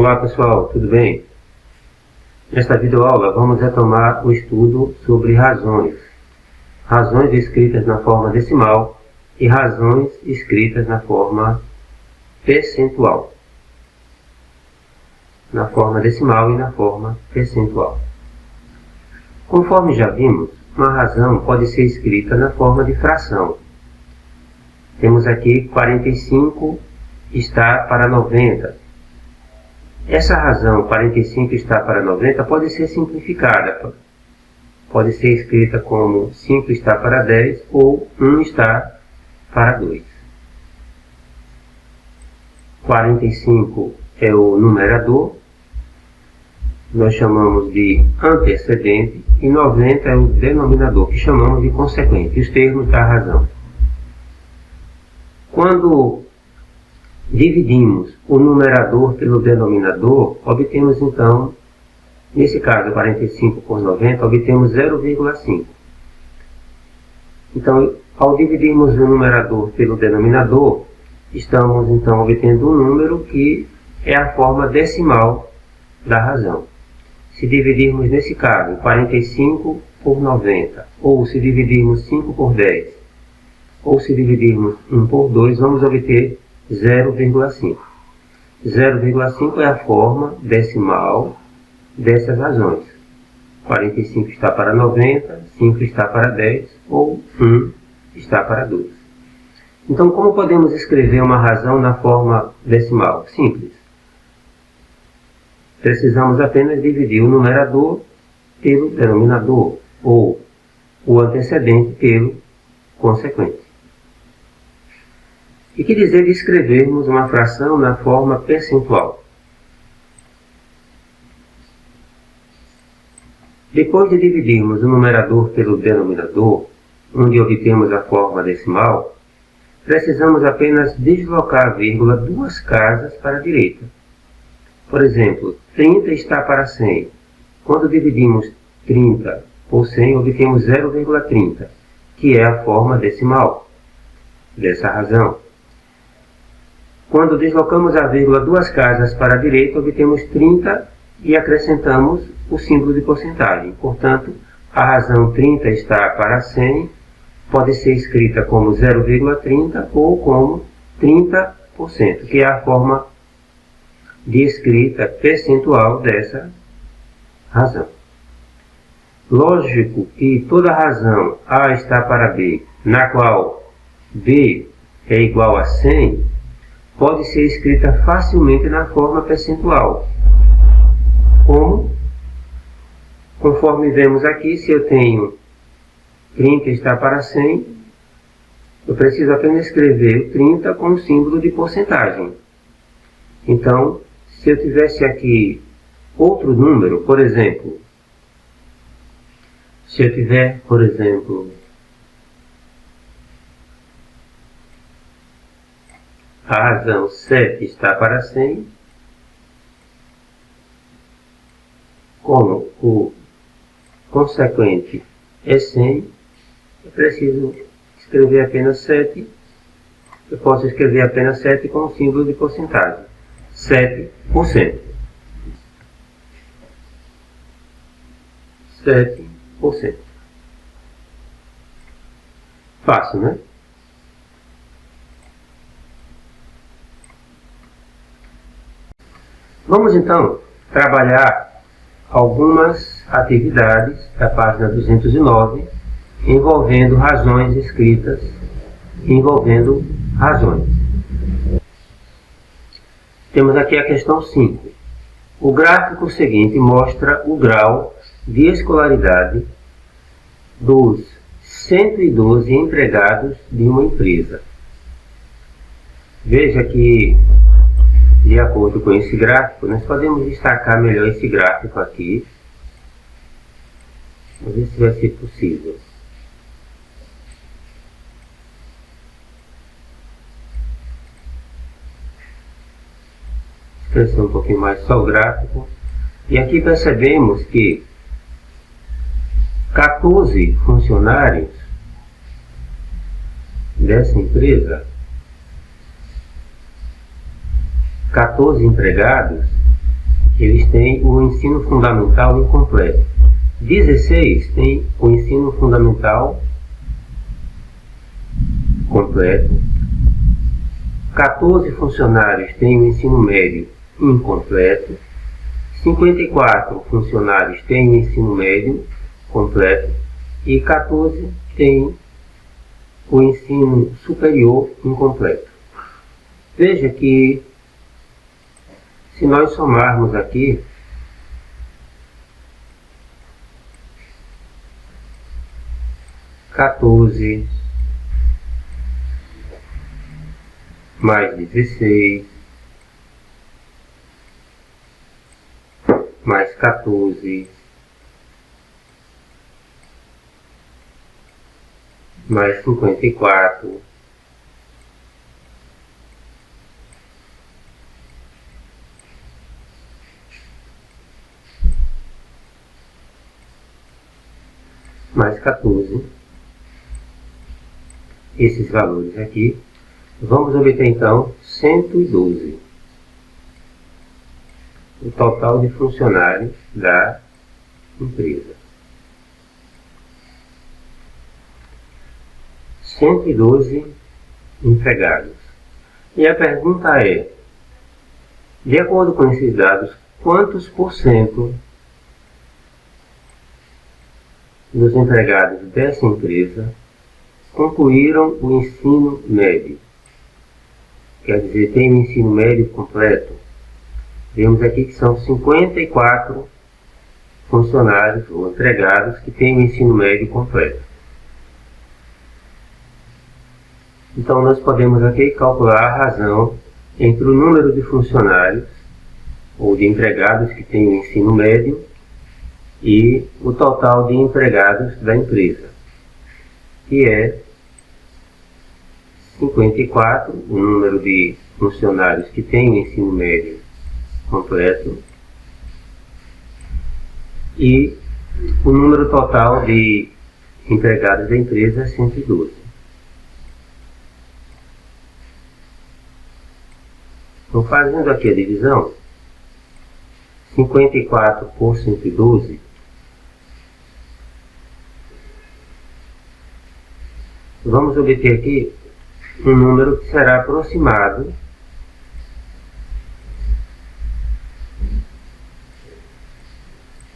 Olá pessoal, tudo bem? Nesta videoaula vamos retomar o estudo sobre razões. Razões escritas na forma decimal e razões escritas na forma percentual. Na forma decimal e na forma percentual. Conforme já vimos, uma razão pode ser escrita na forma de fração. Temos aqui 45 está para 90. Essa razão 45 está para 90 pode ser simplificada. Pode ser escrita como 5 está para 10 ou 1 está para 2. 45 é o numerador, nós chamamos de antecedente, e 90 é o denominador, que chamamos de consequente, os termos da razão. Quando dividimos o numerador pelo denominador, obtemos então, nesse caso 45 por 90, obtemos 0,5. Então, ao dividirmos o numerador pelo denominador, estamos então obtendo um número que é a forma decimal da razão. Se dividirmos nesse caso 45 por 90, ou se dividirmos 5 por 10, ou se dividirmos 1 por 2, vamos obter 0,5. 0,5 é a forma decimal dessas razões. 45 está para 90, 5 está para 10 ou 1 está para 2. Então, como podemos escrever uma razão na forma decimal? Simples. Precisamos apenas dividir o numerador pelo denominador, ou o antecedente pelo consequente. E que dizer de escrevermos uma fração na forma percentual? Depois de dividirmos o numerador pelo denominador, onde obtemos a forma decimal, precisamos apenas deslocar a vírgula 2 casas para a direita. Por exemplo, 30 está para 100. Quando dividimos 30 por 100, obtemos 0,30, que é a forma decimal dessa razão. Quando deslocamos a vírgula 2 casas para a direita, obtemos 30 e acrescentamos o símbolo de porcentagem. Portanto, a razão 30 está para 100 pode ser escrita como 0,30 ou como 30%, que é a forma de escrita percentual dessa razão. Lógico que toda razão A está para B, na qual B é igual a 100, pode ser escrita facilmente na forma percentual. Como? Conforme vemos aqui, se eu tenho 30 está para 100, eu preciso apenas escrever o 30 com o símbolo de porcentagem. Então, se eu tivesse aqui outro número, por exemplo, se eu tiver, por exemplo, a razão 7 está para 100, como o consequente é 100, eu preciso escrever apenas 7, eu posso escrever apenas 7 com o símbolo de porcentagem, 7%. 7%. Fácil, né? Vamos então trabalhar algumas atividades da página 209 envolvendo razões escritas, envolvendo razões. Temos aqui a questão 5. O gráfico seguinte mostra o grau de escolaridade dos 112 empregados de uma empresa. Veja que, de acordo com esse gráfico, nós podemos destacar melhor esse gráfico aqui. Vamos ver se vai ser possível. Crescer um pouquinho mais só o gráfico. E aqui percebemos que 14 funcionários dessa empresa, 14 empregados, eles têm o ensino fundamental incompleto. 16 têm o ensino fundamental completo. 14 funcionários têm o ensino médio incompleto. 54 funcionários têm o ensino médio completo. E 14 têm o ensino superior incompleto. Veja que, se nós somarmos aqui, mais 16, mais 14, mais 54, mais 14, esses valores aqui, vamos obter então 112, o total de funcionários da empresa. 112 empregados. E a pergunta é, de acordo com esses dados, quantos por cento dos empregados dessa empresa concluíram o ensino médio? Quer dizer, tem o ensino médio completo. Vemos aqui que são 54 funcionários ou empregados que têm o ensino médio completo. Então, nós podemos aqui calcular a razão entre o número de funcionários ou de empregados que têm o ensino médio e o total de empregados da empresa, que é 54, o número de funcionários que têm o ensino médio completo, e o número total de empregados da empresa é 112. Então, fazendo aqui a divisão, 54 por 112, vamos obter aqui um número que será aproximado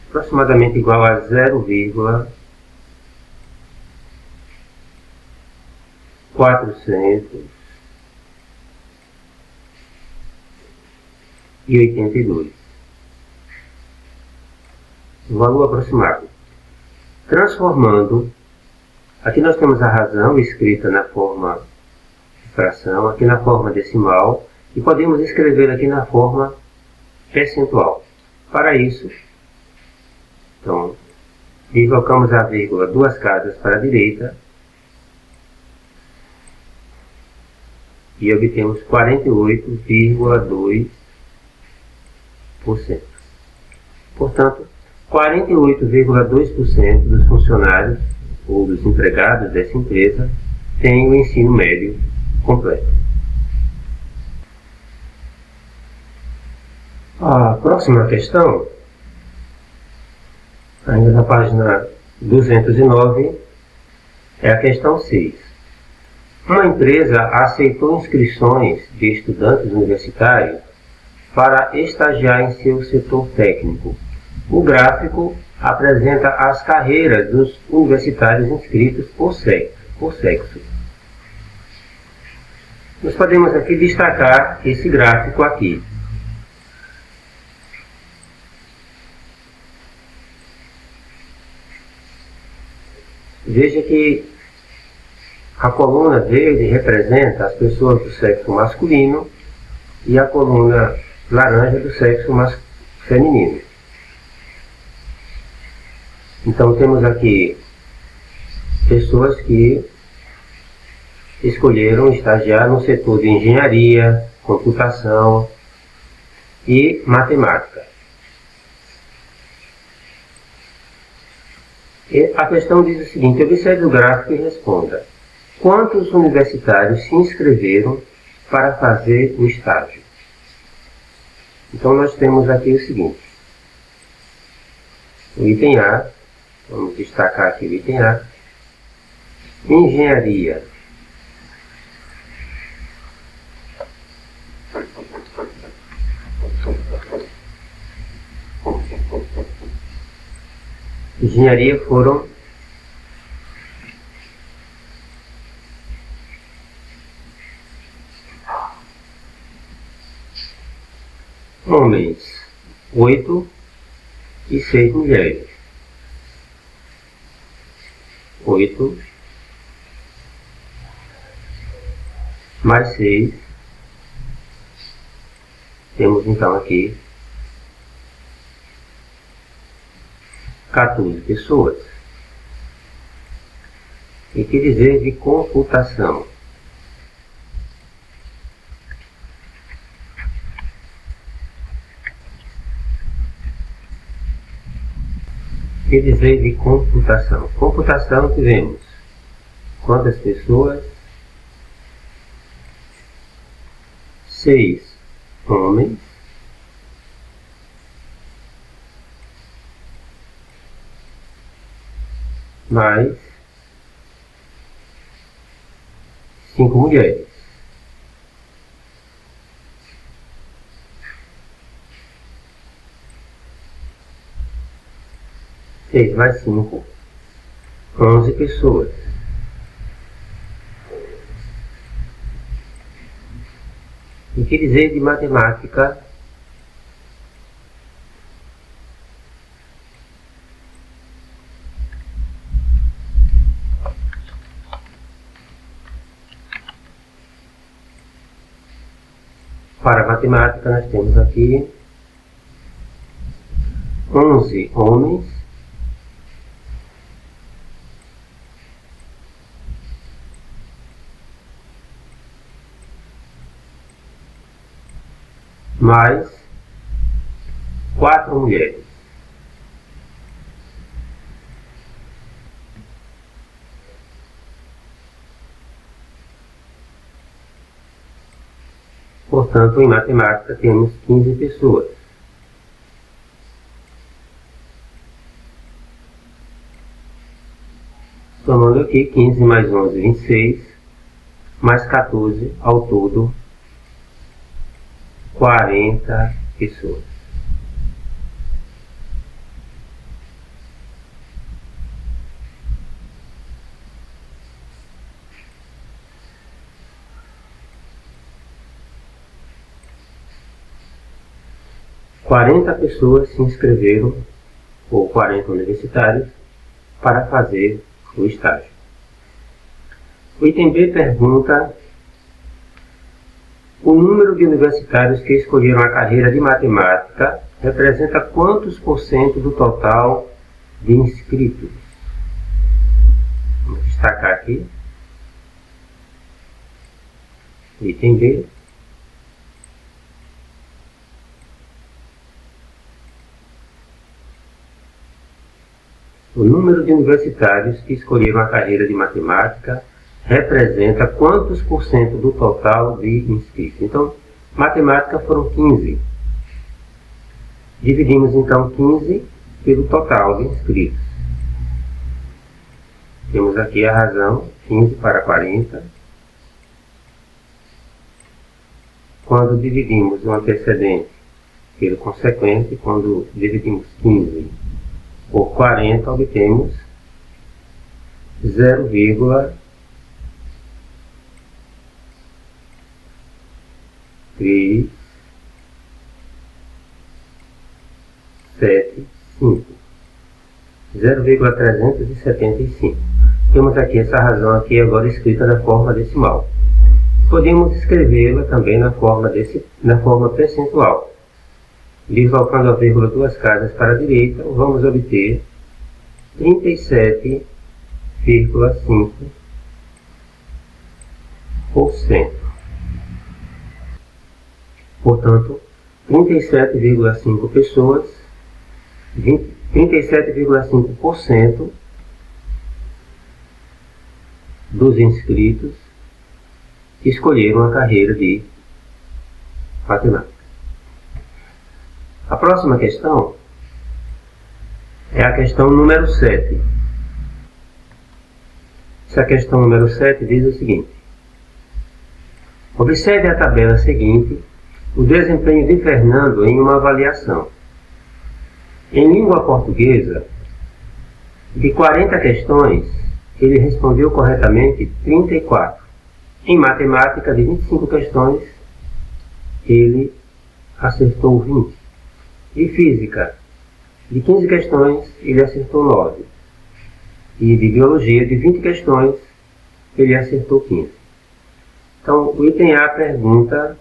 aproximadamente igual a 0,482. O valor aproximado. Transformando, aqui nós temos a razão escrita na forma de fração, aqui na forma decimal, e podemos escrever aqui na forma percentual. Para isso, então, deslocamos a vírgula 2 casas para a direita e obtemos 48,2%. Portanto, 48,2% dos funcionários ou dos empregados dessa empresa têm o ensino médio completo. A próxima questão, ainda na página 209, é a questão 6. Uma empresa aceitou inscrições de estudantes universitários para estagiar em seu setor técnico. O gráfico apresenta as carreiras dos universitários inscritos por sexo. Nós podemos aqui destacar esse gráfico aqui. Veja que a coluna verde representa as pessoas do sexo masculino e a coluna laranja do sexo feminino. Então temos aqui pessoas que escolheram estagiar no setor de engenharia, computação e matemática. E a questão diz o seguinte: observe o gráfico e responda. Quantos universitários se inscreveram para fazer o estágio? Então nós temos aqui o seguinte, o item A, vamos destacar aqui o item A, engenharia. Engenharia foram homens 8 e 6 mulheres. 8 mais 6, temos então aqui 14 pessoas. E que dizer de computação? Que dizer de computação? Computação tivemos quantas pessoas? 6 homens mais 5 mulheres. Seis mais 5, 11 pessoas. E que dizer de matemática? Para a matemática nós temos aqui 11 homens mais 4 mulheres. Portanto, em matemática temos 15 pessoas. Somando aqui 15 mais 11, 26, mais 14, ao todo 40 pessoas. Quarenta pessoas se inscreveram, ou 40 universitários, para fazer o estágio. O item B pergunta o número de universitários que escolheram a carreira de matemática representa quantos por cento do total de inscritos? Vamos destacar aqui. Item B. O número de universitários que escolheram a carreira de matemática representa quantos por cento do total de inscritos? Então, matemática foram 15. Dividimos então 15 pelo total de inscritos. Temos aqui a razão, 15 para 40. Quando dividimos o antecedente pelo consequente, quando dividimos 15 por 40, obtemos 0,375. 0,375. Temos aqui essa razão aqui agora escrita na forma decimal. Podemos escrevê-la também na forma percentual. Deslocando a vírgula 2 casas para a direita, vamos obter 37,5%. Portanto, 37,5 pessoas, 37,5% dos inscritos escolheram a carreira de matemática. A próxima questão é a questão número 7. Essa questão número 7 diz o seguinte: observe a tabela seguinte, o desempenho de Fernando em uma avaliação. Em língua portuguesa, de 40 questões, ele respondeu corretamente 34. Em matemática, de 25 questões, ele acertou 20. De física, de 15 questões, ele acertou 9. E de biologia, de 20 questões, ele acertou 15. Então, o item A pergunta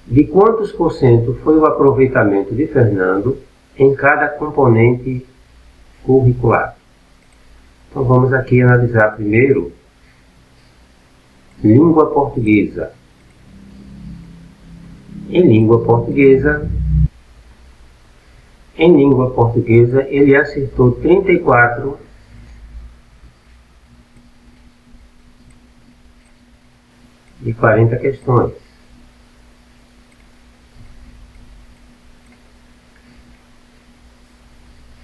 de quantos por cento foi o aproveitamento de Fernando em cada componente curricular. Então, vamos aqui analisar primeiro língua portuguesa. Em língua portuguesa, ele acertou 34 de 40 questões.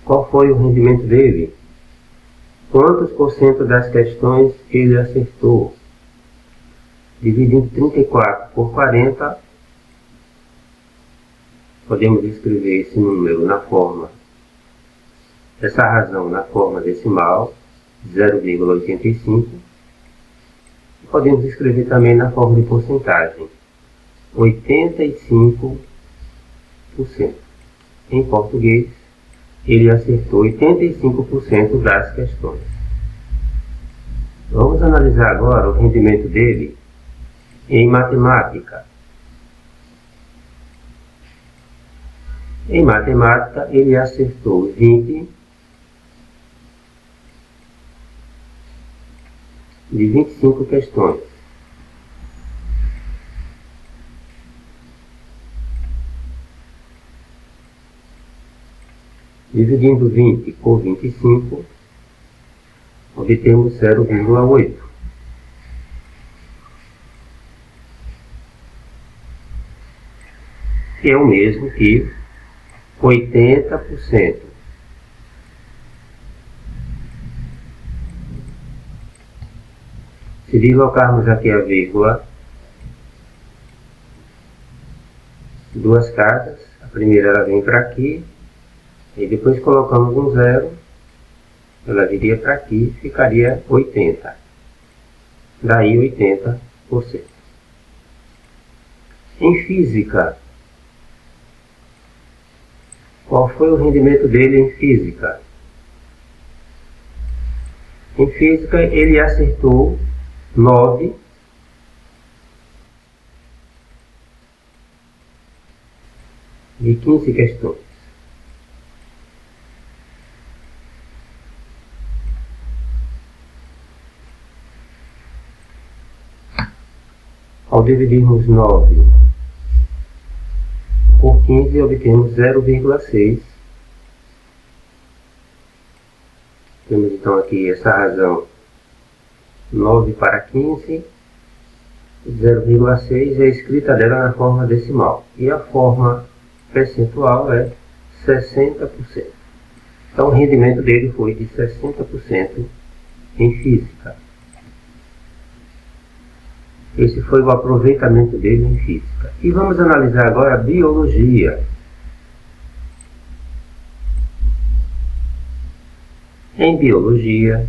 Qual foi o rendimento dele? Quantos por cento das questões ele acertou? Dividindo 34 por 40, podemos escrever esse número na forma, essa razão na forma decimal, 0,85. Podemos escrever também na forma de porcentagem, 85%. Em português, ele acertou 85% das questões. Vamos analisar agora o rendimento dele em matemática. Em matemática, ele acertou 20 de 25 questões. Dividindo 20 por 25, obtemos 0,8. Que é o mesmo que 80%. Se deslocarmos aqui a vírgula, duas casas, a primeira ela vem para aqui, e depois colocamos um zero, ela viria para aqui, ficaria 80. Daí 80%. Em física, qual foi o rendimento dele em física? Em física, ele acertou 9 de 15 questões. Ao dividirmos 9 por 15, obtemos 0,6. Temos então aqui essa razão 9 para 15, 0,6 é a escrita dela na forma decimal. E a forma percentual é 60%. Então o rendimento dele foi de 60% em física. Esse foi o aproveitamento dele em física. E vamos analisar agora a biologia. Em biologia,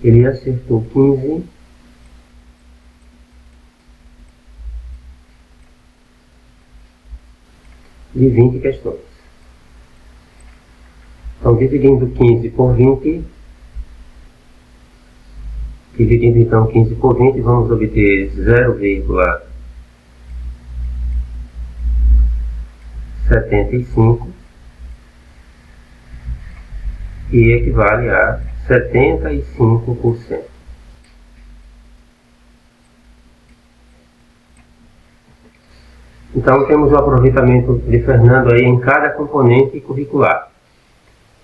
ele acertou 15 de 20 questões. Então, dividindo 15 por 20, dividindo então 15 por 20, vamos obter 0,75, que equivale a 75%. Então temos o aproveitamento de Fernando aí em cada componente curricular.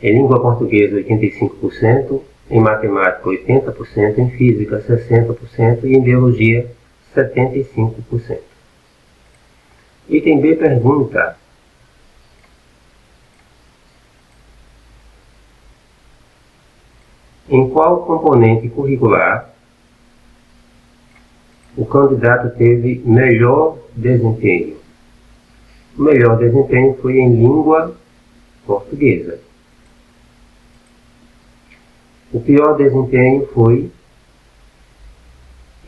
Em língua portuguesa 85%, em matemática 80%, em física 60% e em biologia 75%. Item B pergunta: em qual componente curricular o candidato teve melhor desempenho? O melhor desempenho foi em língua portuguesa. O pior desempenho foi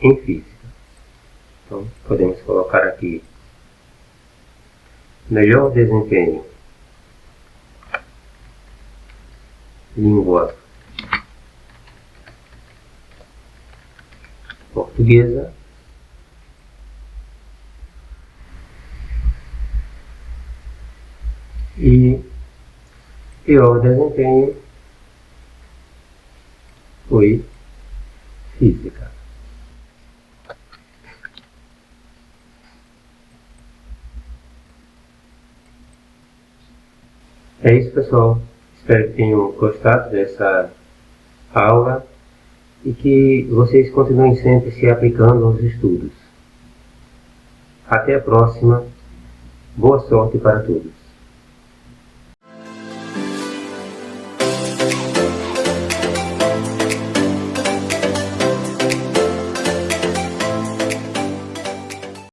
em física. Então, podemos colocar aqui: melhor desempenho, língua portuguesa. E pior desempenho foi física. É isso, pessoal. Espero que tenham gostado dessa aula e que vocês continuem sempre se aplicando aos estudos. Até a próxima. Boa sorte para todos.